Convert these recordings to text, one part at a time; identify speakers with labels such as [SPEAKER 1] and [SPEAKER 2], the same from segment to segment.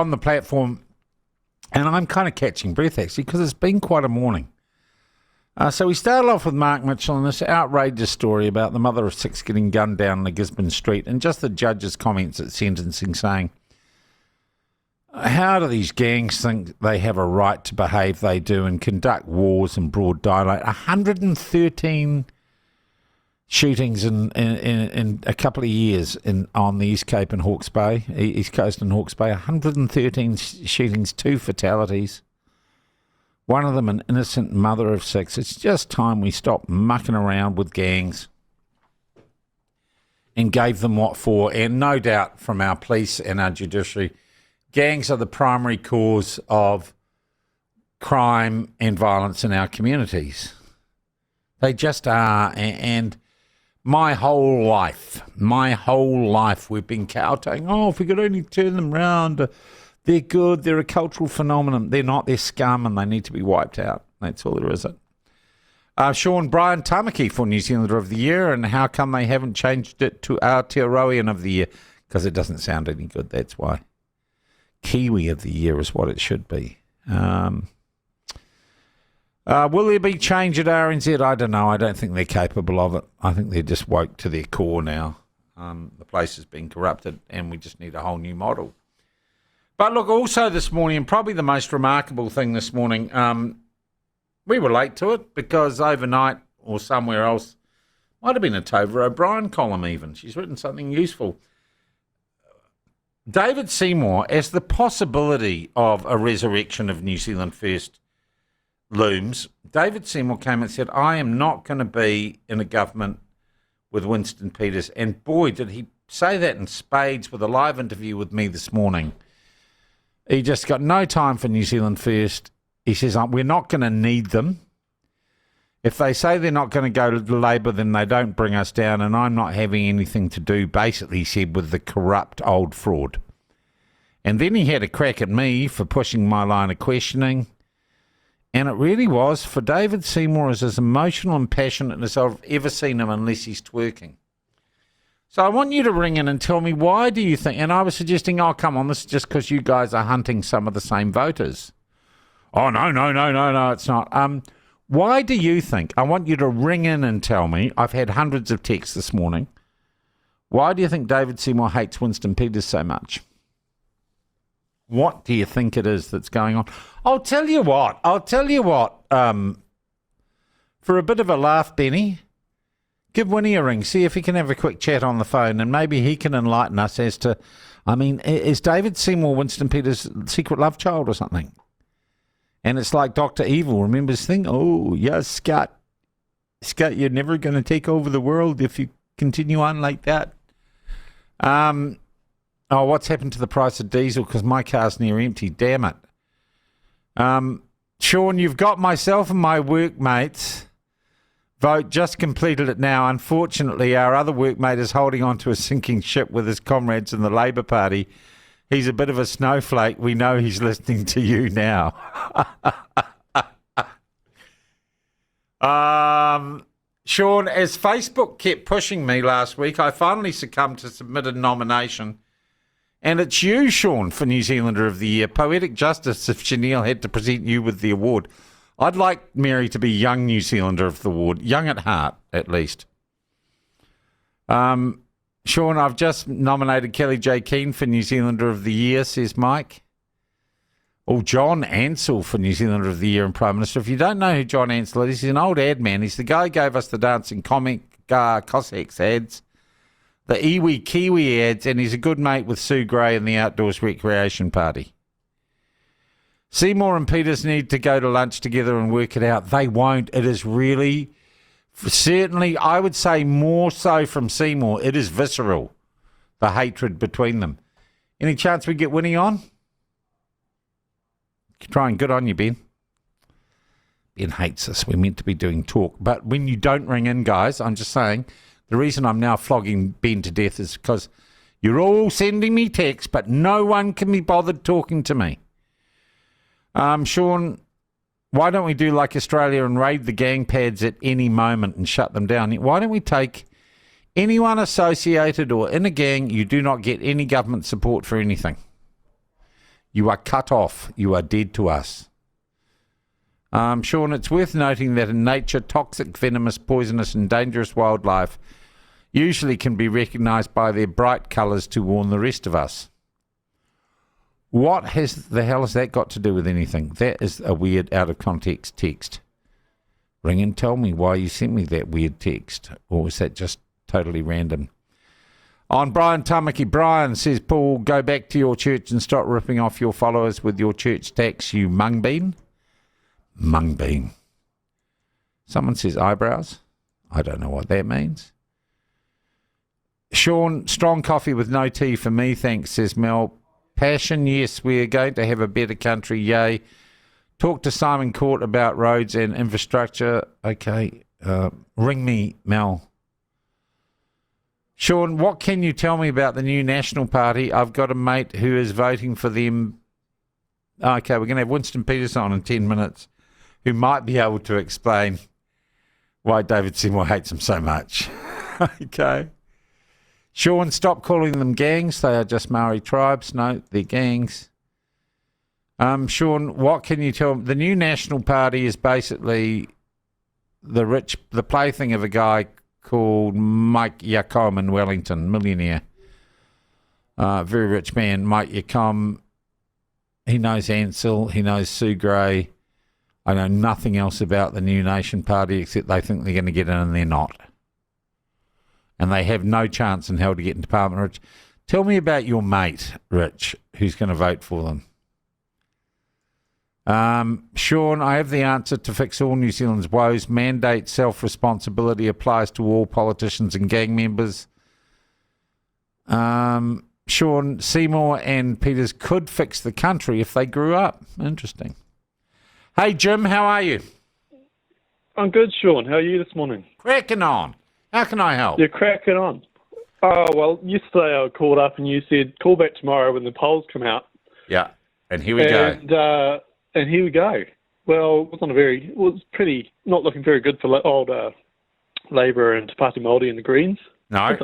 [SPEAKER 1] on the platform, and I'm kind of catching breath, actually, because it's been quite a morning. So we started off with Mark Mitchell and this outrageous story about the mother of 6 getting gunned down in the Gisborne street, and just the judge's comments at sentencing saying, how do these gangs think they have a right to behave they do and conduct wars in broad daylight? 113 shootings in a couple of years on the East Coast and Hawke's Bay. 113 shootings, 2 fatalities. One of them an innocent mother of 6. It's just time we stopped mucking around with gangs and gave them what for. And no doubt from our police and our judiciary, gangs are the primary cause of crime and violence in our communities. They just are. And my whole life, we've been kowtowing. Oh, if we could only turn them round. They're good. They're a cultural phenomenon. They're not. They're scum, and they need to be wiped out. That's all there is. Sean, Brian Tamaki for New Zealander of the Year, and how come they haven't changed it to Aotearoan of the Year? Because it doesn't sound any good, that's why. Kiwi of the Year is what it should be. Will there be change at RNZ? I don't know. I don't think they're capable of it. I think they're just woke to their core now. The place has been corrupted, and we just need a whole new model. But look, also this morning, and probably the most remarkable thing this morning, we were late to it because overnight or somewhere else, might have been a Tova O'Brien column even. She's written something useful. David Seymour, as the possibility of a resurrection of New Zealand First looms, David Seymour came and said, I am not going to be in a government with Winston Peters. And boy, did he say that in spades with a live interview with me this morning. He just got no time for New Zealand First. He says, we're not going to need them. If they say they're not going to go to Labour, then they don't bring us down, and I'm not having anything to do, basically, he said, with the corrupt old fraud. And then he had a crack at me for pushing my line of questioning, and it really was, for David Seymour, is as emotional and passionate as I've ever seen him unless he's twerking. So I want you to ring in and tell me, why do you think, and I was suggesting, oh, come on, this is just because you guys are hunting some of the same voters. Oh, no, it's not. Why do you think, I want you to ring in and tell me, I've had hundreds of texts this morning, why do you think David Seymour hates Winston Peters so much? What do you think it is that's going on? I'll tell you what, for a bit of a laugh, Benny, give Winnie a ring, see if he can have a quick chat on the phone, and maybe he can enlighten us as to, is David Seymour Winston Peters' secret love child or something? And it's like Dr. Evil, remember his thing? Oh, yes, Scott, you're never going to take over the world if you continue on like that. What's happened to the price of diesel? Because my car's near empty, damn it. Sean, you've got myself and my workmates vote, just completed it now. Unfortunately, our other workmate is holding on to a sinking ship with his comrades in the Labour Party. He's a bit of a snowflake. We know he's listening to you now. Sean, as Facebook kept pushing me last week, I finally succumbed to submit a nomination. And it's you, Sean, for New Zealander of the Year. Poetic justice if Chanel had to present you with the award. I'd like Mary to be young New Zealander of the award. Young at heart, at least. Sean, I've just nominated Kelly J. Keane for New Zealander of the Year, says Mike. Oh, John Ansell for New Zealander of the Year and Prime Minister. If you don't know who John Ansell is, he's an old ad man. He's the guy who gave us the dancing comic Cossacks ads, the Iwi Kiwi ads, and he's a good mate with Sue Gray and the Outdoors Recreation Party. Seymour and Peters need to go to lunch together and work it out. They won't. It is really... Certainly, I would say more so from Seymour. It is visceral, the hatred between them. Any chance we get Winnie on? Trying good on you, Ben. Ben hates us. We're meant to be doing talk. But when you don't ring in, guys, I'm just saying, the reason I'm now flogging Ben to death is because you're all sending me texts, but no one can be bothered talking to me. Sean... Why don't we do like Australia and raid the gang pads at any moment and shut them down? Why don't we take anyone associated or in a gang, you do not get any government support for anything. You are cut off. You are dead to us. Sean, it's worth noting that in nature, toxic, venomous, poisonous and dangerous wildlife usually can be recognised by their bright colours to warn the rest of us. What the hell has that got to do with anything? That is a weird out of context text. Ring and tell me why you sent me that weird text. Or was that just totally random? On Brian Tamaki, Brian says, Paul, go back to your church and stop ripping off your followers with your church tax, you mung bean. Mung bean. Someone says eyebrows. I don't know what that means. Sean, strong coffee with no tea for me, thanks, says Mel. Passion, yes, we are going to have a better country, yay. Talk to Simon Court about roads and infrastructure. Okay, ring me, Mel. Sean, what can you tell me about the new National Party? I've got a mate who is voting for them. Okay, we're going to have Winston Peters on in 10 minutes, who might be able to explain why David Seymour hates him so much. Okay. Sean, stop calling them gangs. They are just Maori tribes. No, they're gangs. Sean, what can you tell me? The new National Party is basically the plaything of a guy called Mike Yacom in Wellington, millionaire. Very rich man. Mike Yacom, he knows Ansell, he knows Sue Gray. I know nothing else about the new Nation Party except they think they're going to get in and they're not. And they have no chance in hell to get into Parliament, Rich. Tell me about your mate, Rich, who's going to vote for them. Sean, I have the answer to fix all New Zealand's woes. Mandate self-responsibility applies to all politicians and gang members. Sean, Seymour and Peters could fix the country if they grew up. Interesting. Hey, Jim, how are you?
[SPEAKER 2] I'm good, Sean. How are you this morning?
[SPEAKER 1] Cracking on. How can I help?
[SPEAKER 2] You're cracking on. Oh, well, yesterday I called up and you said, call back tomorrow when the polls come out.
[SPEAKER 1] Yeah, and here we go.
[SPEAKER 2] And here we go. Well, it was pretty, not looking very good for old Labour and Te Pāti Māori and the Greens.
[SPEAKER 1] No,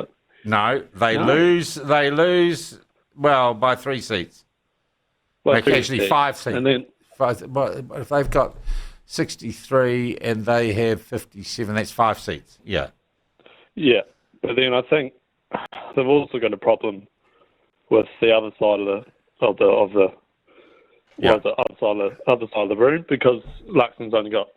[SPEAKER 1] they lose, well, by 3 seats. Actually, 5 seats.
[SPEAKER 2] And then,
[SPEAKER 1] if they've got 63 and they have 57, that's 5 seats. Yeah.
[SPEAKER 2] Yeah, but then I think they've also got a problem with the other side of the other side of the room, because Luxon's only got,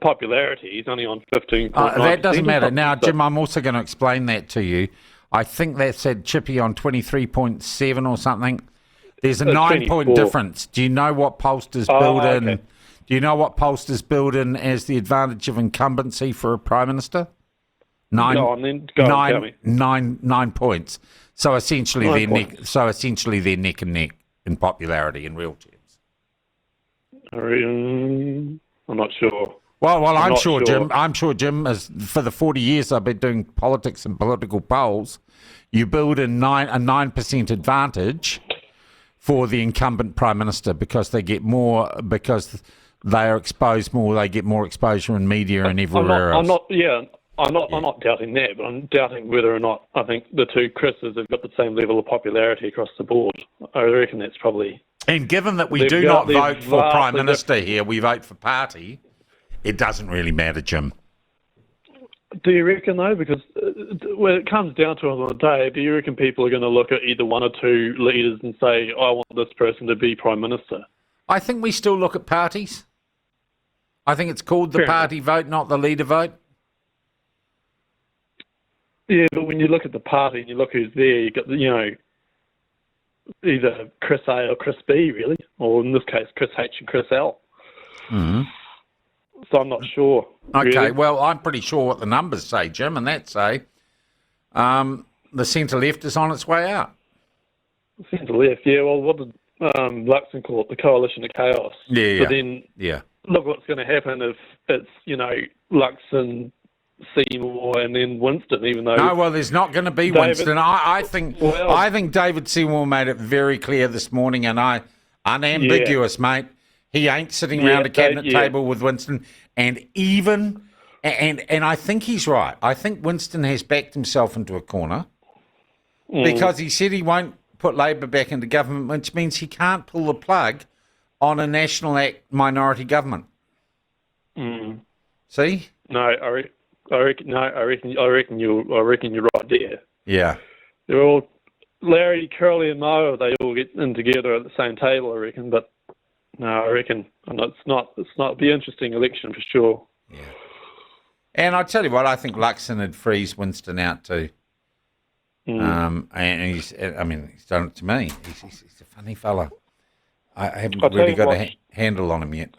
[SPEAKER 2] popularity. He's only on 15.
[SPEAKER 1] That doesn't matter. Now, Jim, I'm also going to explain that to you. I think that said Chippy on 23.7 or something. There's a 9-point difference. Do you know what pollsters build in?
[SPEAKER 2] Okay.
[SPEAKER 1] Do you know what pollsters build in as the advantage of incumbency for a Prime Minister? 9 points. So essentially they're neck and neck in popularity in real terms.
[SPEAKER 2] I'm not sure.
[SPEAKER 1] Well, I'm sure, Jim. I'm sure, Jim, as for the 40 years I've been doing politics and political polls, you build in a 9% advantage for the incumbent Prime Minister because they get more, because they are exposed more, they get more exposure in media and everywhere else.
[SPEAKER 2] I'm not doubting that, but I'm doubting whether or not I think the two Chris's have got the same level of popularity across the board. I reckon that's probably...
[SPEAKER 1] And given that we do not vote for Prime Minister here, we vote for party, it doesn't really matter, Jim.
[SPEAKER 2] Do you reckon, though? Because when it comes down to it on the day, do you reckon people are going to look at either one or two leaders and say, I want this person to be Prime Minister?
[SPEAKER 1] I think we still look at parties. I think it's called the party vote, not the leader vote.
[SPEAKER 2] Yeah, but when you look at the party and you look who's there, you've got, either Chris A or Chris B, really, or in this case, Chris H and Chris L.
[SPEAKER 1] Mm-hmm.
[SPEAKER 2] So I'm not sure.
[SPEAKER 1] Okay,
[SPEAKER 2] really.
[SPEAKER 1] Well, I'm pretty sure what the numbers say, Jim, and that say the centre-left is on its way out.
[SPEAKER 2] Centre-left, yeah, well, what did Luxon call it? The coalition of chaos.
[SPEAKER 1] Yeah.
[SPEAKER 2] But then look what's going to happen if it's, Luxon, Seymour and then Winston, even though...
[SPEAKER 1] No, well, there's not going to be Winston. I think David Seymour made it very clear this morning, and unambiguous, mate. He ain't sitting around a cabinet table with Winston, and I think he's right. I think Winston has backed himself into a corner because he said he won't put Labor back into government, which means he can't pull the plug on a National Act minority government.
[SPEAKER 2] Mm.
[SPEAKER 1] See?
[SPEAKER 2] No, I reckon you're right there.
[SPEAKER 1] Yeah.
[SPEAKER 2] They're all Larry, Curly, and Mo. They all get in together at the same table, I reckon. But no, I reckon it's not. Be interesting election for sure.
[SPEAKER 1] Yeah. And I tell you what, I think Luxon would freeze Winston out too. And he's done it to me. He's a funny fella. I haven't really got a handle on him yet.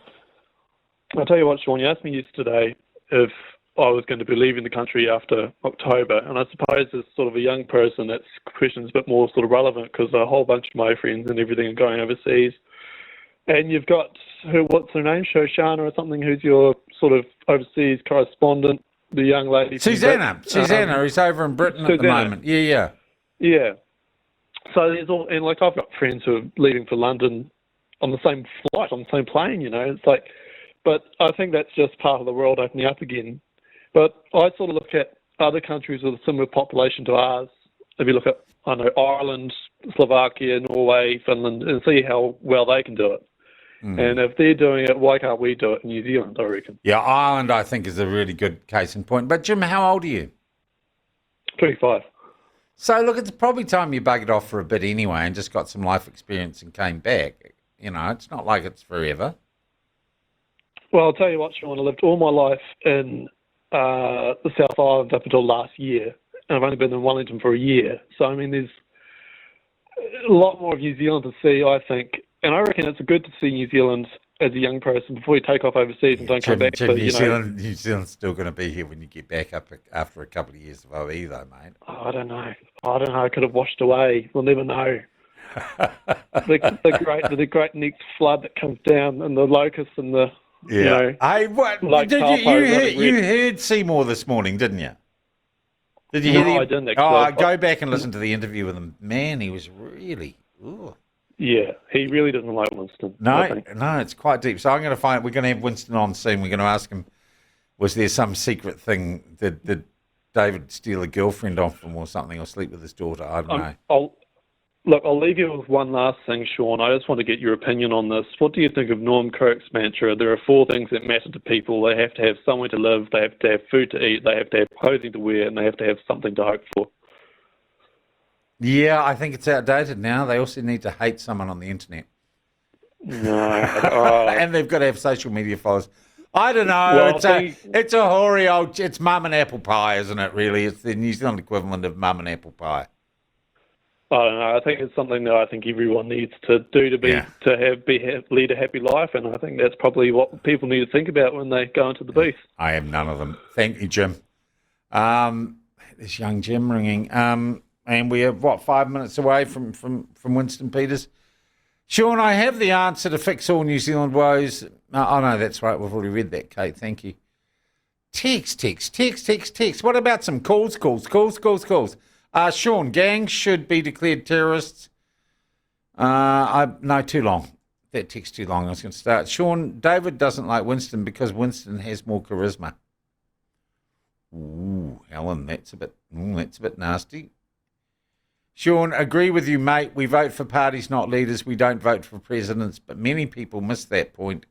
[SPEAKER 2] I'll tell you what, Sean, you asked me yesterday if I was going to be leaving the country after October, and I suppose as sort of a young person, that question's a bit more sort of relevant because a whole bunch of my friends and everything are going overseas. And you've got, what's her name, Shoshana or something, who's your sort of overseas correspondent, the young lady.
[SPEAKER 1] Susanna, who's over in Britain at the moment. Yeah.
[SPEAKER 2] So there's and like I've got friends who are leaving for London on the same flight, on the same plane, it's like, but I think that's just part of the world opening up again. But I sort of look at other countries with a similar population to ours. If you look at, Ireland, Slovakia, Norway, Finland, and see how well they can do it. And if they're doing it, why can't we do it in New Zealand, I reckon?
[SPEAKER 1] Yeah, Ireland, I think, is a really good case in point. But, Jim, how old are you?
[SPEAKER 2] 25.
[SPEAKER 1] So, look, it's probably time you buggered off for a bit anyway and just got some life experience and came back. It's not like it's forever.
[SPEAKER 2] Well, I'll tell you what, Sean, I lived all my life in the South Island up until last year, and I've only been in Wellington for a year. So, there's a lot more of New Zealand to see, I think. And I reckon it's good to see New Zealand as a young person before you take off overseas and don't come back.
[SPEAKER 1] Jim, New Zealand's still going to be here when you get back up after a couple of years of OE, though, mate.
[SPEAKER 2] Oh, I don't know. I could have washed away. We'll never know. the great next flood that comes down and the locusts and the
[SPEAKER 1] Hey, what you heard Seymour this morning, didn't you? Did you hear him?
[SPEAKER 2] No, I didn't actually.
[SPEAKER 1] Go back and listen to the interview with him. Man, he was really. Ooh.
[SPEAKER 2] Yeah, he really doesn't like Winston.
[SPEAKER 1] No, it's quite deep. So I'm going to find. We're going to have Winston on soon. We're going to ask him, was there some secret thing? Did David steal a girlfriend off him or something, or sleep with his daughter? I don't know.
[SPEAKER 2] I'll leave you with one last thing, Sean. I just want to get your opinion on this. What do you think of Norm Kirk's mantra? There are 4 things that matter to people. They have to have somewhere to live, they have to have food to eat, they have to have clothing to wear, and they have to have something to hope for.
[SPEAKER 1] Yeah, I think it's outdated now. They also need to hate someone on the internet.
[SPEAKER 2] No.
[SPEAKER 1] And they've got to have social media followers. I don't know. Well, it's a hoary old... It's mum and apple pie, isn't it, really? It's the New Zealand equivalent of mum and apple pie.
[SPEAKER 2] I don't know. I think it's something that I think everyone needs to do to lead a happy life, and I think that's probably what people need to think about when they go into the booth.
[SPEAKER 1] I have none of them. Thank you, Jim. This young Jim ringing. And we are, 5 minutes away from Winston Peters. Sean, I have the answer to fix all New Zealand woes. No, that's right. We've already read that, Kate. Thank you. Text. What about some calls? Sean, gangs should be declared terrorists. No, too long. That text too long. I was going to start. Sean, David doesn't like Winston because Winston has more charisma. Ooh, Helen, that's a bit nasty. Sean, agree with you, mate. We vote for parties, not leaders. We don't vote for presidents, but many people miss that point.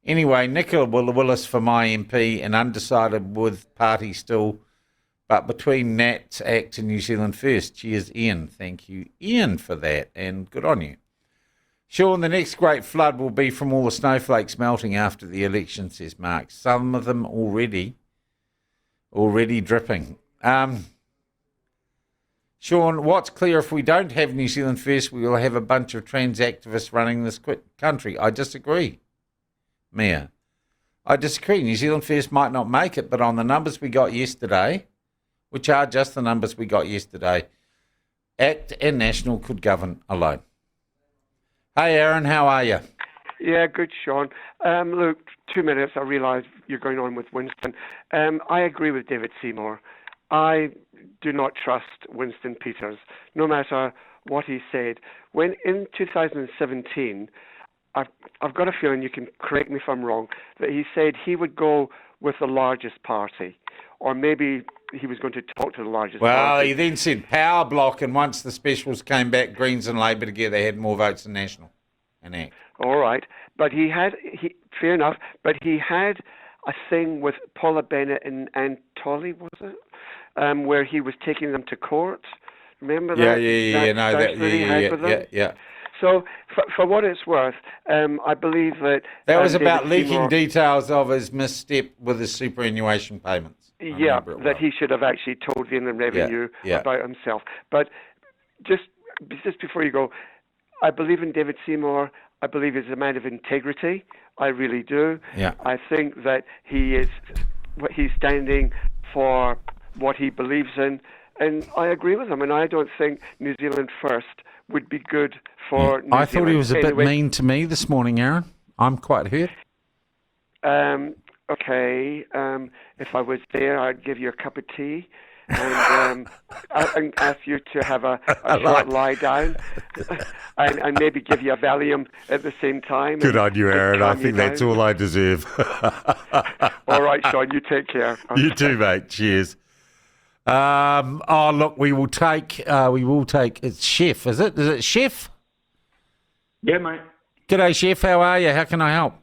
[SPEAKER 1] Anyway, Nicola Willis for my MP and undecided with party still, but between Nats Act and New Zealand First. Cheers, Ian. Thank you, Ian, for that, and good on you. Sean, the next great flood will be from all the snowflakes melting after the election, says Mark. Some of them already dripping. Sean, what's clear, if we don't have New Zealand First, we will have a bunch of trans activists running this country. I disagree, Mia. I disagree. New Zealand First might not make it, but on the numbers we got yesterday, which are just the numbers we got yesterday, ACT and National could govern alone. Hey, Aaron, how are you?
[SPEAKER 3] Yeah, good, Sean. Look, 2 minutes, I realise you're going on with Winston. I agree with David Seymour. I do not trust Winston Peters, no matter what he said. When in 2017, I've got a feeling, you can correct me if I'm wrong, that he said he would go with the largest party, or maybe he was going to talk to the largest
[SPEAKER 1] Well,
[SPEAKER 3] party.
[SPEAKER 1] he then said power block, and once the specials came back, Greens and Labour together had more votes than National and ACT.
[SPEAKER 3] All right, but fair enough, but he had a thing with Paula Bennett and Tolly, was it? Where he was taking them to court. Remember that?
[SPEAKER 1] Yeah.
[SPEAKER 3] So, for what it's worth, I believe that...
[SPEAKER 1] That was about
[SPEAKER 3] David
[SPEAKER 1] leaking
[SPEAKER 3] Seymour,
[SPEAKER 1] details of his misstep with his superannuation payments.
[SPEAKER 3] Yeah, that he should have actually told the Inland Revenue about himself. But just before you go, I believe in David Seymour. I believe he's a man of integrity. I really do.
[SPEAKER 1] Yeah.
[SPEAKER 3] I think that he's standing for what he believes in, and I agree with him. And I don't think New Zealand First would be good for New Zealand.
[SPEAKER 1] I thought he was a bit mean to me this morning, Aaron. I'm quite hurt.
[SPEAKER 3] Okay. If I was there, I'd give you a cup of tea and ask you to have a short lie down and maybe give you a Valium at the same time.
[SPEAKER 1] Good on you, Aaron. I think that's all I deserve.
[SPEAKER 3] All right, Sean, you take care.
[SPEAKER 1] You too, mate. Cheers. Look, we will take, it's Chef, is it? Is it Chef?
[SPEAKER 4] Yeah, mate.
[SPEAKER 1] G'day, Chef. How are you? How can I help?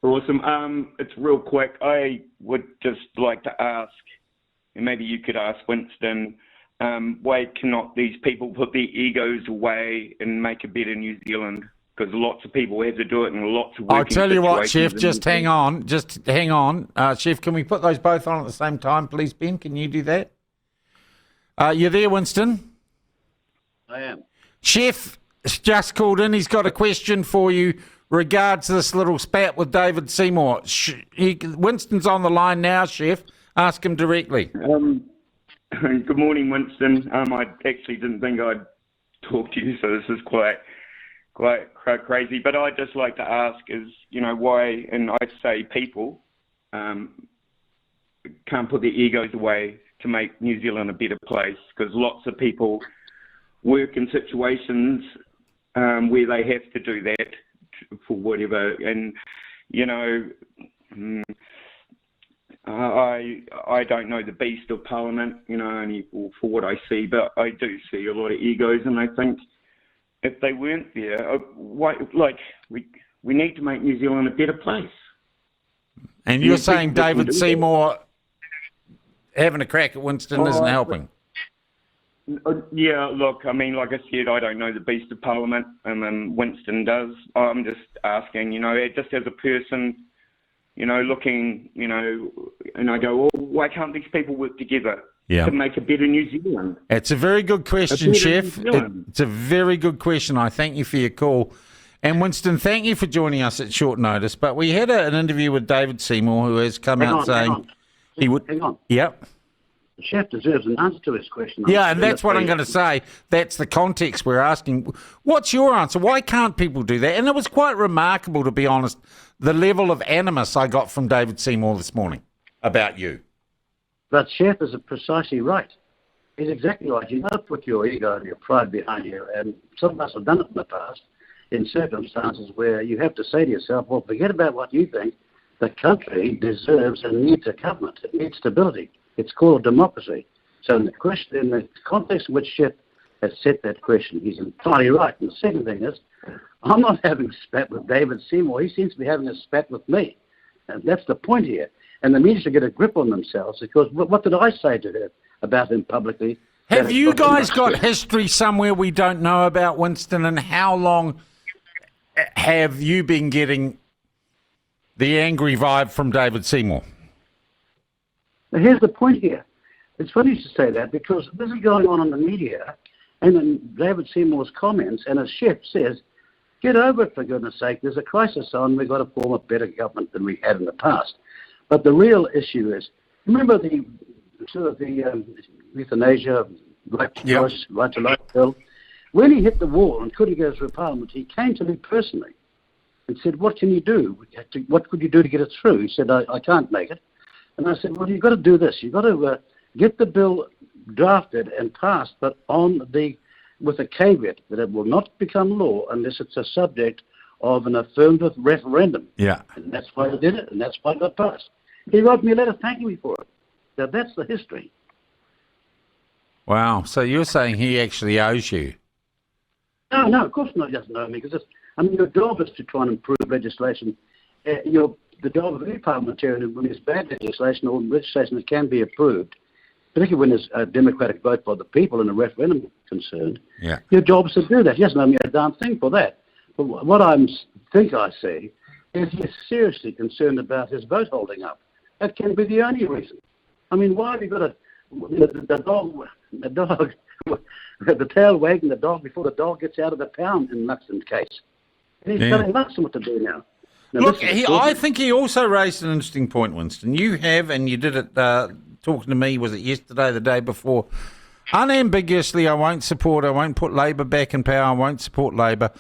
[SPEAKER 4] Awesome. It's real quick. I would just like to ask, and maybe you could ask Winston, why cannot these people put their egos away and make a better New Zealand? Because lots of people have to do it, and lots of
[SPEAKER 1] I'll tell you what, Chef, just hang on. Chef, can we put those both on at the same time, please, Ben? Can you do that? You there, Winston?
[SPEAKER 5] I am.
[SPEAKER 1] Chef just called in. He's got a question for you regards this little spat with David Seymour. Winston's on the line now, Chef. Ask him directly.
[SPEAKER 4] Good morning, Winston. I actually didn't think I'd talk to you, so this is quite crazy. But I'd just like to ask is, why, and I'd say people can't put their egos away to make New Zealand a better place, because lots of people work in situations where they have to do that for whatever, and I don't know the beast of Parliament, only for what I see, but I do see a lot of egos, and I think if they weren't there, we need to make New Zealand a better place.
[SPEAKER 1] And you're saying David Seymour having a crack at Winston isn't helping?
[SPEAKER 4] Yeah, look, I mean, like I said, I don't know the beast of Parliament, and then Winston does. I'm just asking, just as a person, looking, and I go, why can't these people work together to make a better New Zealand?
[SPEAKER 1] It's a very good question, Chef. It's a very good question. I thank you for your call. And Winston, thank you for joining us at short notice. But we had an interview with David Seymour, who has come out saying he would...
[SPEAKER 5] Hang on.
[SPEAKER 1] Yep.
[SPEAKER 5] The chef deserves an answer to his question.
[SPEAKER 1] Yeah, and that's what I'm going to say. That's the context we're asking. What's your answer? Why can't people do that? And it was quite remarkable, to be honest, the level of animus I got from David Seymour this morning about you.
[SPEAKER 5] But Chef is precisely right. He's exactly right. You've got to put your ego and your pride behind you. And some of us have done it in the past in circumstances where you have to say to yourself, well, forget about what you think. The country deserves and needs a government. It needs stability. It's called democracy. So in the context in which Chef has set that question, he's entirely right. And the second thing is, I'm not having a spat with David Seymour. He seems to be having a spat with me. And that's the point here. And the media should get a grip on themselves, because what did I say to him about him publicly?
[SPEAKER 1] Have you guys got history somewhere we don't know about, Winston? And how long have you been getting the angry vibe from David Seymour?
[SPEAKER 5] Now, here's the point here. It's funny to say that, because this is going on in the media and in David Seymour's comments, and as Chef says, get over it, for goodness sake. There's a crisis on. We've got to form a better government than we had in the past. But the real issue is, remember the euthanasia, right to choice, right to life bill? When he hit the wall and couldn't go through Parliament, he came to me personally and said, what can you do? What could you do to get it through? He said, I can't make it. And I said, well, you've got to do this. You've got to get the bill drafted and passed, but with a caveat that it will not become law unless it's a subject of an affirmative referendum.
[SPEAKER 1] Yeah.
[SPEAKER 5] And that's why I did it, and that's why it got passed. He wrote me a letter thanking me for it. Now, that's the history.
[SPEAKER 1] Wow. So you're saying he actually owes you?
[SPEAKER 5] No, of course not. He doesn't owe me because your job is to try and improve legislation. The job of any parliamentarian when there's bad legislation or legislation that can be approved, particularly when there's a democratic vote by the people and a referendum concerned, your job is to do that. He doesn't owe me a darn thing for that. But what I think I see is he's seriously concerned about his vote holding up. That can be the only reason. I mean, why have you got the tail wagging the dog before the dog gets out of the pound in Luxon's case? And he's telling Luxon what to do now.
[SPEAKER 1] Look, I think he also raised an interesting point, Winston. You have, and you did it talking to me, was it yesterday, the day before? Unambiguously, I won't put Labor back in power, I won't support Labor.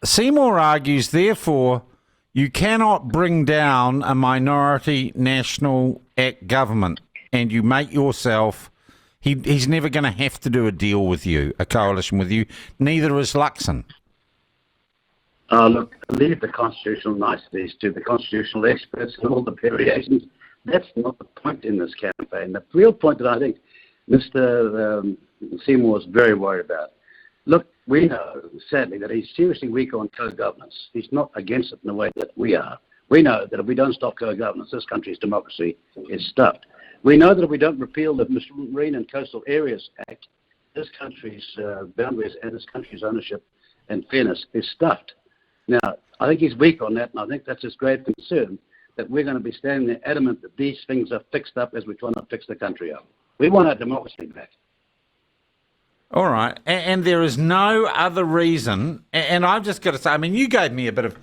[SPEAKER 1] Seymour argues, therefore, you cannot bring down a minority national act government and you make yourself... He's never going to have to do a deal with you, a coalition with you. Neither is Luxon.
[SPEAKER 5] Look, leave the constitutional niceties to the constitutional experts and all the variations. That's not the point in this campaign. The real point that I think Mr. Seymour is very worried about. Look, we know, sadly, that he's seriously weak on co-governance. He's not against it in the way that we are. We know that if we don't stop co-governance, this country's democracy is stuffed. We know that if we don't repeal the Marine and Coastal Areas Act, this country's boundaries and this country's ownership and fairness is stuffed. Now, I think he's weak on that, and I think that's his grave concern, that we're going to be standing there adamant that these things are fixed up as we try to fix the country up. We want our democracy back.
[SPEAKER 1] All right, and there is no other reason, and I've just got to say, I mean, you gave me a bit of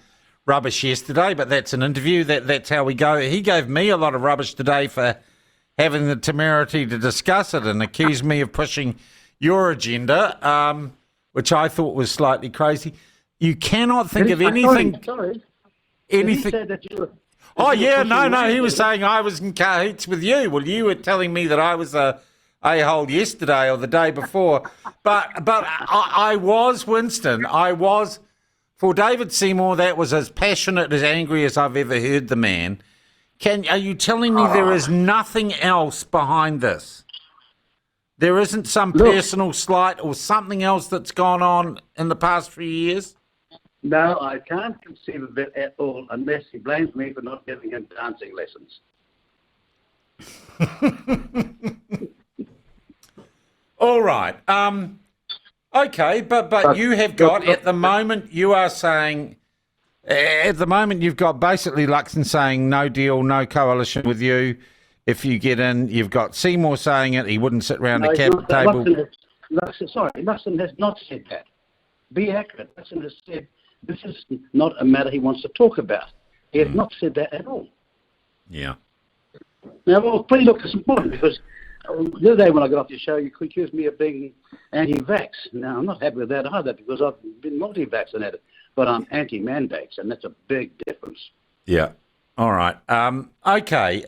[SPEAKER 1] rubbish yesterday, but that's an interview, that's how we go. He gave me a lot of rubbish today for having the temerity to discuss it and accused me of pushing your agenda, which I thought was slightly crazy. You cannot think of anything...
[SPEAKER 5] Sorry.
[SPEAKER 1] Anything.
[SPEAKER 5] He said that you were...
[SPEAKER 1] Oh, yeah, no, he was saying I was in cahoots with you. Well, you were telling me that I was a-hole yesterday or the day before. But I was, Winston, for David Seymour, that was as passionate, as angry as I've ever heard the man. Are you telling me there is nothing else behind this? There isn't some personal slight or something else that's gone on in the past few years?
[SPEAKER 5] No, I can't conceive of it at all unless he blames me for not giving him dancing lessons.
[SPEAKER 1] All right. Okay, but you have got, at the moment, you are saying, at the moment you've got basically Luxon saying no deal, no coalition with you. If you get in, you've got Seymour saying it, he wouldn't sit round a table.
[SPEAKER 5] Luxon has not said that. Be accurate. Luxon has said this is not a matter he wants to talk about. He has not said that at all.
[SPEAKER 1] Yeah.
[SPEAKER 5] Now, well, pretty look, it's important because the other day when I got off your show, you accused me of being anti-vax. Now, I'm not happy with that either because I've been multi-vaccinated, but I'm anti-mandates, and that's a big difference.
[SPEAKER 1] Yeah. All right. Okay.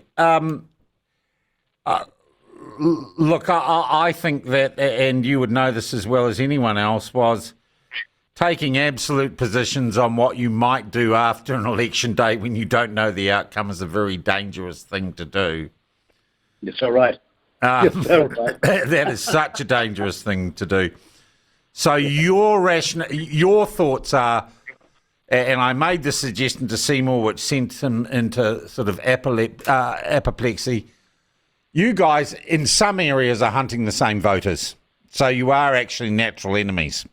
[SPEAKER 1] Look, I think that, and you would know this as well as anyone else, was taking absolute positions on what you might do after an election day when you don't know the outcome is a very dangerous thing to do.
[SPEAKER 5] You're so right. You're so right.
[SPEAKER 1] That is such a dangerous thing to do. So your thoughts are, and I made this suggestion to Seymour, which sent him into sort of apoplexy. You guys, in some areas, are hunting the same voters. So you are actually natural enemies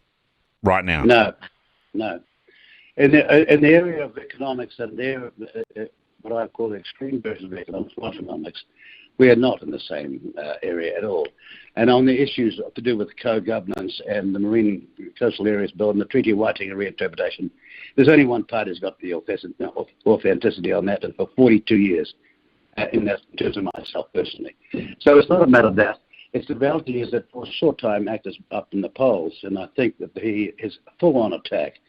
[SPEAKER 1] right now.
[SPEAKER 5] No. In the area of economics and what I call the extreme version of economics, we are not in the same area at all. And on the issues to do with co-governance and the Marine Coastal Areas Bill and the Treaty of Waitangi reinterpretation, there's only one party who's got the authenticity on that, and for 42 years, in terms of myself personally. So it's not a matter of that. It's the reality is that for a short time, actors up in the polls, and I think that his full-on attack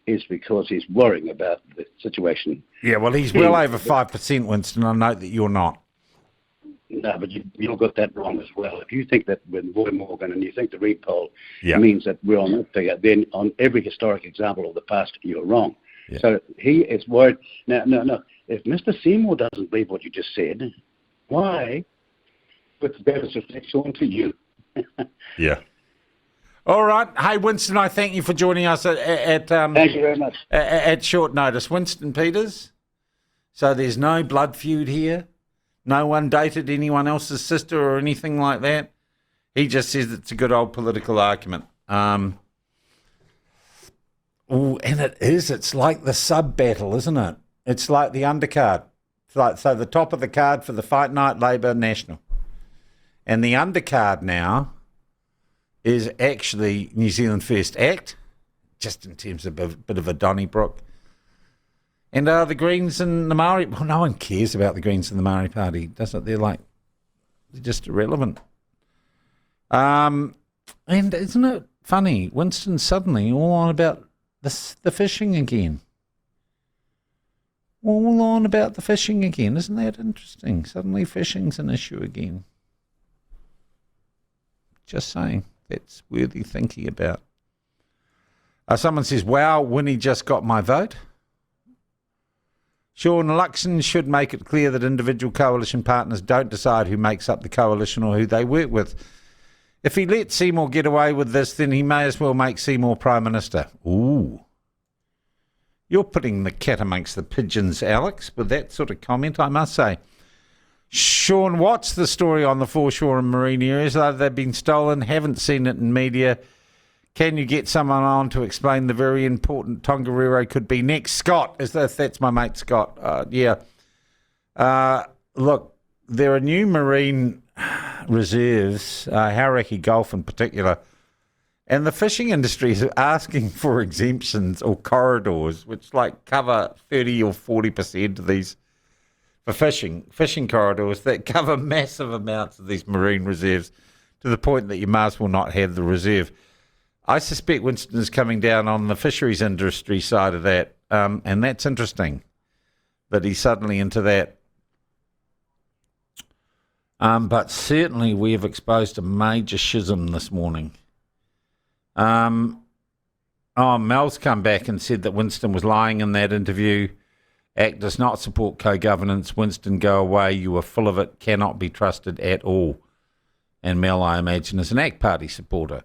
[SPEAKER 5] is because he's worrying about the situation.
[SPEAKER 1] Yeah, well, he's well over 5%, Winston. I note that you're not.
[SPEAKER 5] No, but you got that wrong as well. If you think that with Roy Morgan and you think the repoll means that we're on that figure, then on every historic example of the past, you're wrong. Yeah. So he is worried. Now, if Mr. Seymour doesn't believe what you just said, Why? With the best reflection to you.
[SPEAKER 1] Yeah. All right. Hey, Winston, I thank you for joining us
[SPEAKER 5] Thank you very much.
[SPEAKER 1] at short notice. Winston Peters. So there's no blood feud here. No one dated anyone else's sister or anything like that. He just says it's a good old political argument. And it is. It's like the sub-battle, isn't it? It's like the undercard. It's like, so the top of the card for the Fight Night Labour National. And the undercard now is actually New Zealand First Act, just in terms of a bit of a Donnybrook. And the Greens and the Maori, well, no one cares about the Greens and the Maori Party, does it? They're just irrelevant. And isn't it funny? Winston's suddenly all on about the fishing again. All on about the fishing again. Isn't that interesting? Suddenly fishing's an issue again. Just saying. That's worthy thinking about. Someone says, wow, Winnie just got my vote. Sean Luxon should make it clear that individual coalition partners don't decide who makes up the coalition or who they work with. If he lets Seymour get away with this, then he may as well make Seymour Prime Minister. Ooh. You're putting the cat amongst the pigeons, Alex, with that sort of comment, I must say. Sean, what's the story on the foreshore and marine areas? They've been stolen, haven't seen it in media. Can you get someone on to explain the very important Tongariro could be next? Scott, that's my mate Scott. Yeah. Look, there are new marine reserves, Hauraki Gulf in particular, and the fishing industry is asking for exemptions or corridors, which cover 30 or 40% of these for fishing corridors that cover massive amounts of these marine reserves to the point that you might as well not have the reserve. I suspect Winston is coming down on the fisheries industry side of that, and that's interesting that he's suddenly into that. But certainly we have exposed a major schism this morning. Mel's come back and said that Winston was lying in that interview. ACT does not support co-governance. Winston, go away. You are full of it. Cannot be trusted at all. And Mel, I imagine, is an ACT Party supporter.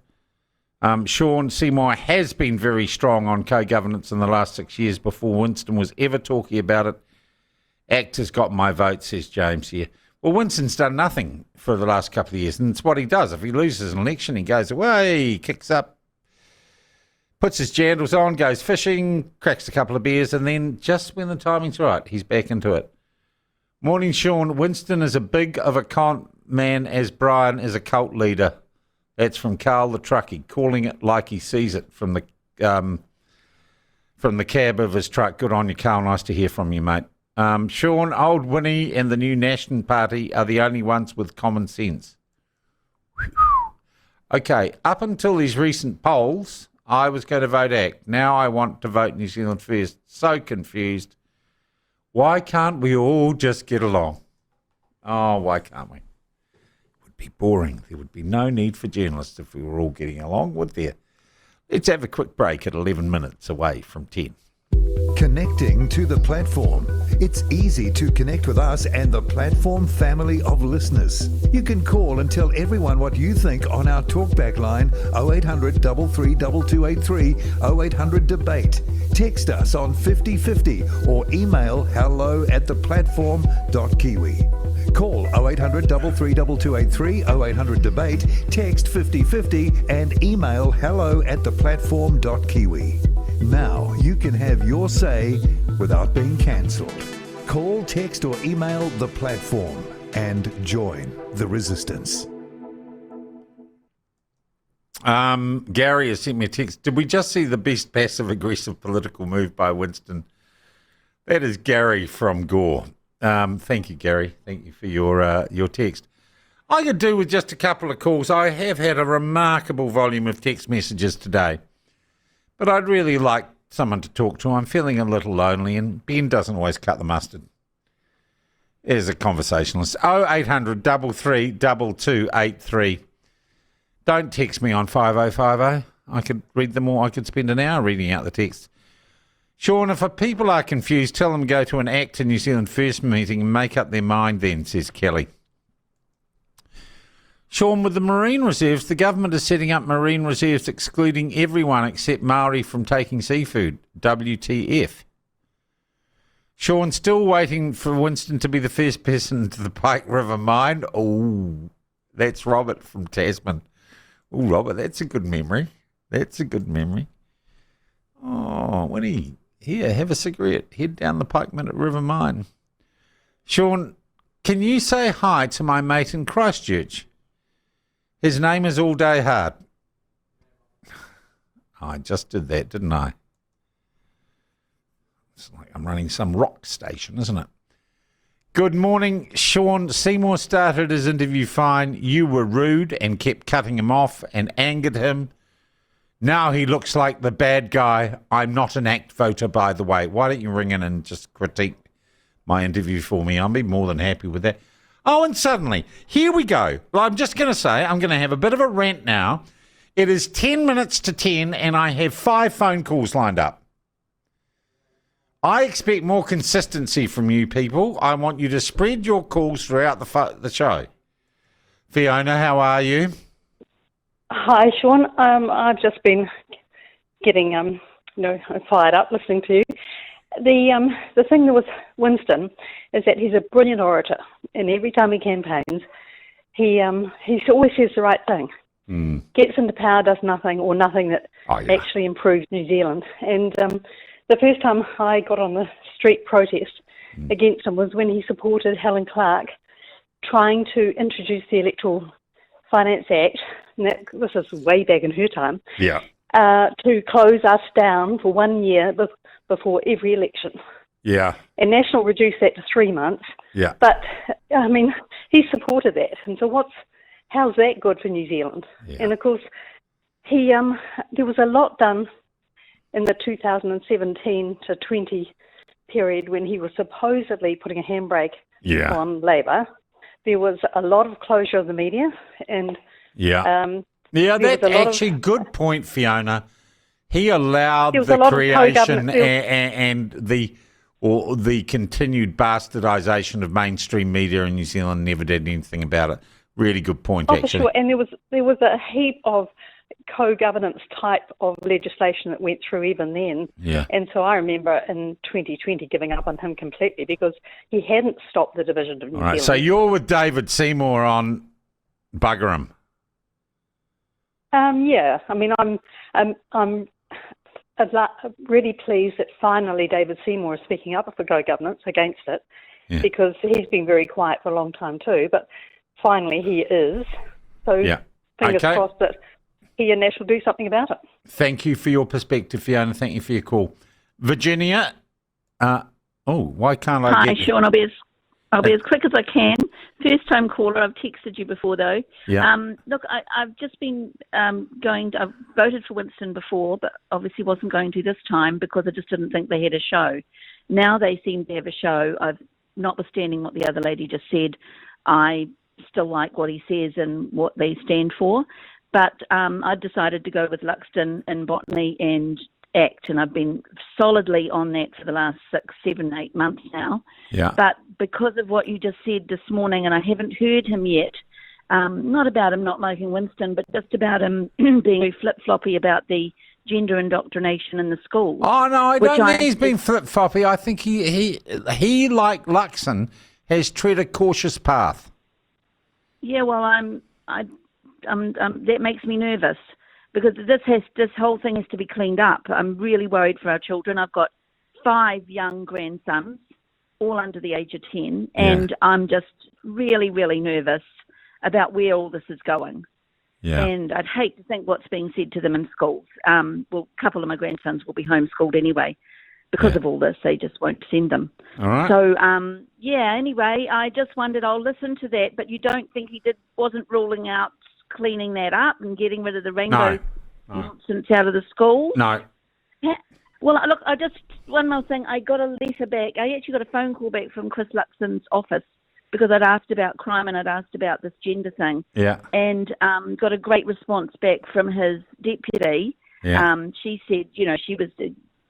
[SPEAKER 1] Sean, Seymour has been very strong on co-governance in the last 6 years before Winston was ever talking about it. ACT has got my vote, says James here. Well, Winston's done nothing for the last couple of years, and it's what he does. If he loses an election, he goes away, kicks up, puts his jandals on, goes fishing, cracks a couple of beers, and then just when the timing's right, he's back into it. Morning, Sean. Winston is as big of a con man as Brian is a cult leader. That's from Carl the Truckie, calling it like he sees it from the cab of his truck. Good on you, Carl. Nice to hear from you, mate. Sean, old Winnie and the new National Party are the only ones with common sense. Okay, up until these recent polls, I was going to vote ACT. Now I want to vote New Zealand First. So confused. Why can't we all just get along? Oh, why can't we? It would be boring. There would be no need for journalists if we were all getting along, would there? Let's have a quick break at 11 minutes away from 10.
[SPEAKER 6] Connecting to the platform. It's easy to connect with us and the platform family of listeners. You can call and tell everyone what you think on our talkback line 0800 332283 0800 debate. Text us on 5050 or email hello@theplatform.kiwi. Call 0800 332283 0800 debate, text 5050 and email hello@theplatform.kiwi. Now you can have your say without being cancelled. Call, text or email the platform and join the resistance.
[SPEAKER 1] Gary has sent me a text. Did we just see the best passive-aggressive political move by Winston? That is Gary from Gore. Thank you, Gary. Thank you for your text. I could do with just a couple of calls. I have had a remarkable volume of text messages today. But I'd really like someone to talk to. I'm feeling a little lonely, and Ben doesn't always cut the mustard. As a conversationalist. 0800 332283. Don't text me on 5050. I could read them all. I could spend an hour reading out the text. Sean, if people are confused, tell them to go to an ACT New Zealand First meeting and make up their mind then, says Kelly. Sean, with the marine reserves, the government is setting up marine reserves excluding everyone except Maori from taking seafood. WTF. Sean, still waiting for Winston to be the first person into the Pike River mine. Oh, that's Robert from Tasman. Oh, Robert, that's a good memory. That's a good memory. Oh, Winnie, here, have a cigarette. Head down the Pike River mine. Sean, can you say hi to my mate in Christchurch? His name is All Day Hard. I just did that, didn't I? It's like I'm running some rock station, isn't it? Good morning, Sean. Seymour started his interview fine. You were rude and kept cutting him off and angered him. Now he looks like the bad guy. I'm not an ACT voter, by the way. Why don't you ring in and just critique my interview for me? I'll be more than happy with that. Oh, and suddenly, here we go. Well, I'm just going to say, I'm going to have a bit of a rant now. It is 10 minutes to 10, and I have 5 phone calls lined up. I expect more consistency from you people. I want you to spread your calls throughout the show. Fiona, how are you?
[SPEAKER 7] Hi, Sean. I've just been getting fired up listening to you. The thing with Winston is that he's a brilliant orator, and every time he campaigns, he always says the right thing. Gets into power, does nothing, or nothing that actually improves New Zealand. And the first time I got on the street protest against him was when he supported Helen Clark trying to introduce the Electoral Finance Act, and this is way back in her time, to close us down for 1 year before every election.
[SPEAKER 1] Yeah.
[SPEAKER 7] And National reduced that to 3 months.
[SPEAKER 1] Yeah.
[SPEAKER 7] But, I mean, he supported that. And so how's that good for New Zealand? Yeah. And, of course, there was a lot done in the 2017 to 20 period when he was supposedly putting a handbrake on Labour. There was a lot of closure of the media, and
[SPEAKER 1] that's actually a good point, Fiona. He allowed the creation and the continued bastardisation of mainstream media in New Zealand. Never did anything about it. Really good point, actually.
[SPEAKER 7] For sure. And there was a heap of co-governance type of legislation that went through even then.
[SPEAKER 1] Yeah.
[SPEAKER 7] And so I remember in 2020 giving up on him completely because he hadn't stopped the division of New Zealand.
[SPEAKER 1] So you're with David Seymour on bugger him.
[SPEAKER 7] Yeah. I mean, I'm really pleased that finally David Seymour is speaking up for co-governance against it, because he's been very quiet for a long time too. But finally he is. So fingers crossed that he and Nash will do something about it.
[SPEAKER 1] Thank you for your perspective, Fiona. Thank you for your call. Virginia, why can't I
[SPEAKER 8] Hi, Sean. I'll be as quick as I can. First time caller. I've texted you before though.
[SPEAKER 1] Yeah.
[SPEAKER 8] Look, I've just been I've voted for Winston before, but obviously wasn't going to this time because I just didn't think they had a show. Now they seem to have a show. Notwithstanding what the other lady just said, I still like what he says and what they stand for. But I decided to go with Luxton in Botany and ACT, and I've been solidly on that for the last 6, 7, 8 months now.
[SPEAKER 1] Yeah.
[SPEAKER 8] But because of what you just said this morning, and I haven't heard him yet, not about him not liking Winston, but just about him being flip-floppy about the gender indoctrination in the schools.
[SPEAKER 1] Oh, no, I don't think he's been flip-floppy. I think he like Luxon, has tread a cautious path.
[SPEAKER 8] Yeah, well, that makes me nervous because this whole thing has to be cleaned up. I'm really worried for our children. I've got 5 young grandsons, all under the age of 10, and I'm just really, really nervous about where all this is going.
[SPEAKER 1] Yeah.
[SPEAKER 8] And I'd hate to think what's being said to them in schools. Well, a couple of my grandsons will be homeschooled anyway because of all this. They just won't send them.
[SPEAKER 1] All right.
[SPEAKER 8] So, anyway, I just wondered, I'll listen to that, but you don't think he wasn't ruling out cleaning that up and getting rid of the rainbow nonsense out of the schools?
[SPEAKER 1] No.
[SPEAKER 8] Yeah. Well, look, one more thing. I got a letter back. I actually got a phone call back from Chris Luxon's office because I'd asked about crime and I'd asked about this gender thing.
[SPEAKER 1] Yeah.
[SPEAKER 8] And got a great response back from his deputy.
[SPEAKER 1] Yeah.
[SPEAKER 8] She said, she was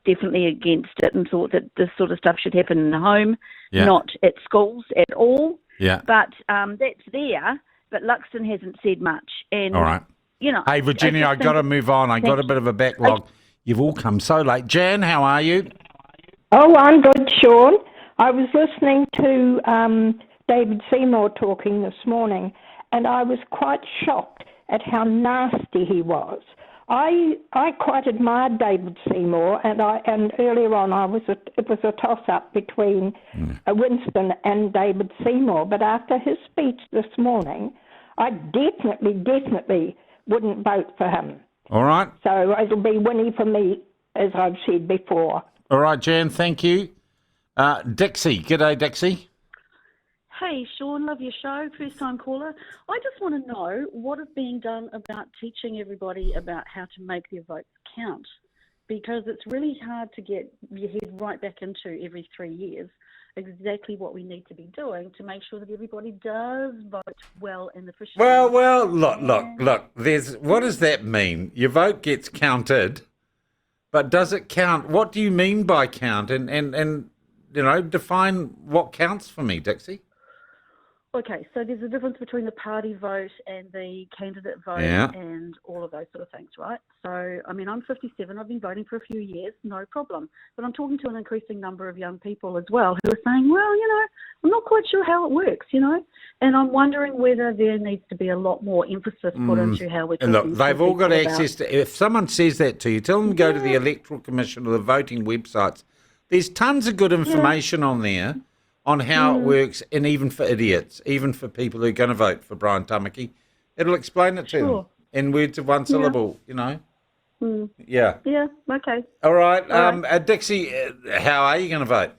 [SPEAKER 8] definitely against it and thought that this sort of stuff should happen in the home,
[SPEAKER 1] Yeah.
[SPEAKER 8] not at schools at all.
[SPEAKER 1] Yeah.
[SPEAKER 8] But that's there, but Luxton hasn't said much. And,
[SPEAKER 1] All right.
[SPEAKER 8] you know.
[SPEAKER 1] Hey, Virginia, I got to move on. I got a bit of a backlog. You've all come so late. Jan, how are you?
[SPEAKER 9] Oh, I'm good, Sean. I was listening to David Seymour talking this morning, and I was quite shocked at how nasty he was. I quite admired David Seymour, and earlier on it was a toss-up between Winston and David Seymour. But after his speech this morning, I definitely wouldn't vote for him.
[SPEAKER 1] All right.
[SPEAKER 9] So it'll be Winnie for me, as I've said before.
[SPEAKER 1] All right, Jan, thank you. Dixie. G'day, Dixie.
[SPEAKER 10] Hey, Sean, love your show, first-time caller. I just want to know what is being done about teaching everybody about how to make their votes count, because it's really hard to get your head right back into every 3 years exactly what we need to be doing to make sure that everybody does vote well and efficiently.
[SPEAKER 1] Well, look. What does that mean? Your vote gets counted, but does it count? What do you mean by count? And define what counts for me, Dixie.
[SPEAKER 10] Okay, so there's a difference between the party vote and the candidate vote and all of those sort of things, right? So, I mean, I'm 57, I've been voting for a few years, no problem. But I'm talking to an increasing number of young people as well who are saying, well, I'm not quite sure how it works, and I'm wondering whether there needs to be a lot more emphasis put into how we're talking.
[SPEAKER 1] Look, they've all got access to, if someone says that to you, tell them to go to the Electoral Commission or the voting websites. There's tons of good information on there on how it works, and even for idiots, even for people who are going to vote for Brian Tamaki, it'll explain it to them in words of one syllable, Yeah.
[SPEAKER 10] Yeah, okay.
[SPEAKER 1] All right. Dixie, how are you going to vote?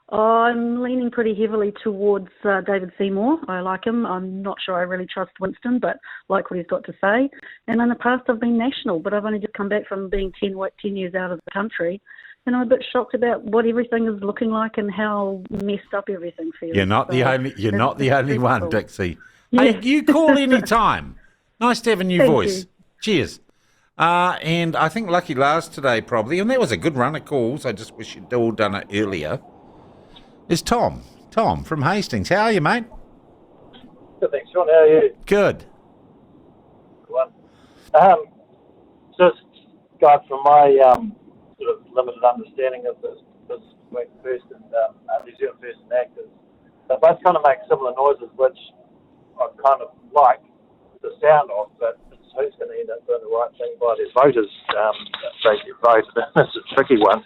[SPEAKER 10] I'm leaning pretty heavily towards David Seymour. I like him. I'm not sure I really trust Winston, but like what he's got to say. And in the past, I've been national, but I've only just come back from being 10 years out of the country. And I'm a bit shocked about what everything is looking like and how messed up everything feels.
[SPEAKER 1] You're not the only one, Dixie. Yeah. Hey, you call any time. Nice to have a new voice. Cheers. And I think lucky last today probably, and that was a good run of calls. I just wish you'd all done it earlier. Is Tom. Tom from Hastings. How are you, mate?
[SPEAKER 11] Good, thanks, Sean. How are you?
[SPEAKER 1] Good.
[SPEAKER 11] Good one. Just going from my sort of limited understanding of this week first and New Zealand First and Actors. They both kind of make similar noises, which I kind of like the sound of, but it's who's going to end up doing the right thing by their voters, take their vote. That's a tricky one.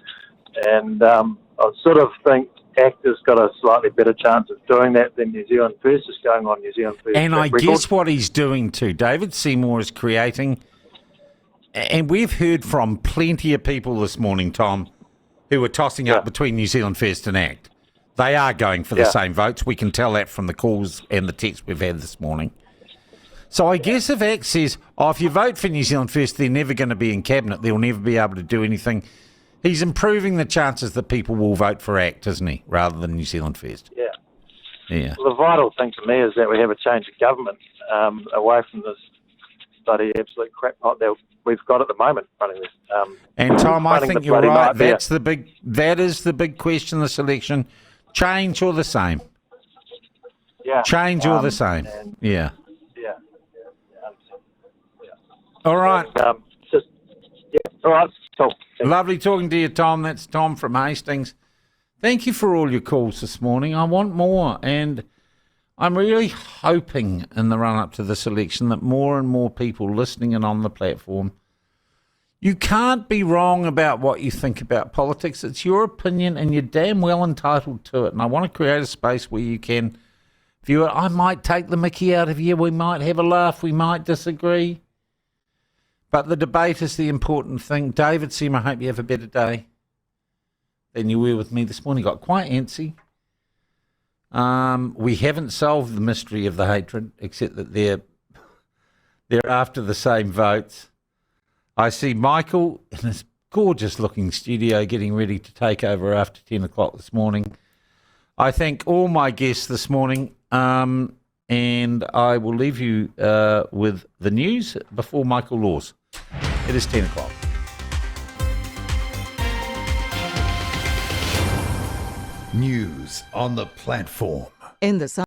[SPEAKER 11] And I sort of think Actors got a slightly better chance of doing that than New Zealand First, just going on New Zealand First.
[SPEAKER 1] And I guess what he's doing too, David Seymour is creating. And we've heard from plenty of people this morning, Tom, who are tossing up between New Zealand First and ACT. They are going for the same votes. We can tell that from the calls and the texts we've had this morning. So I guess if ACT says, if you vote for New Zealand First, they're never going to be in Cabinet, they'll never be able to do anything, he's improving the chances that people will vote for ACT, isn't he, rather than New Zealand First? Yeah.
[SPEAKER 11] Well, the vital thing to me is that we have a change of government away from this bloody absolute crackpot that we've got at the moment running this.
[SPEAKER 1] And Tom, I think you're right. That is the big question of this election. Change or the same?
[SPEAKER 11] Yeah.
[SPEAKER 1] Change or the same? Yeah. All right.
[SPEAKER 11] All right. Cool.
[SPEAKER 1] Lovely talking to you, Tom. That's Tom from Hastings. Thank you for all your calls this morning. I want more, and I'm really hoping in the run-up to this election that more and more people listening and on the platform, you can't be wrong about what you think about politics. It's your opinion, and you're damn well entitled to it. And I want to create a space where you can view it. I might take the mickey out of you. We might have a laugh. We might disagree. But the debate is the important thing. David Seymour, I hope you have a better day than you were with me this morning. Got quite antsy. We haven't solved the mystery of the hatred, except that they're after the same votes. I see Michael in his gorgeous-looking studio getting ready to take over after 10 o'clock this morning. I thank all my guests this morning, and I will leave you with the news before Michael Laws. It is 10 o'clock.
[SPEAKER 6] News on the platform.
[SPEAKER 12] In the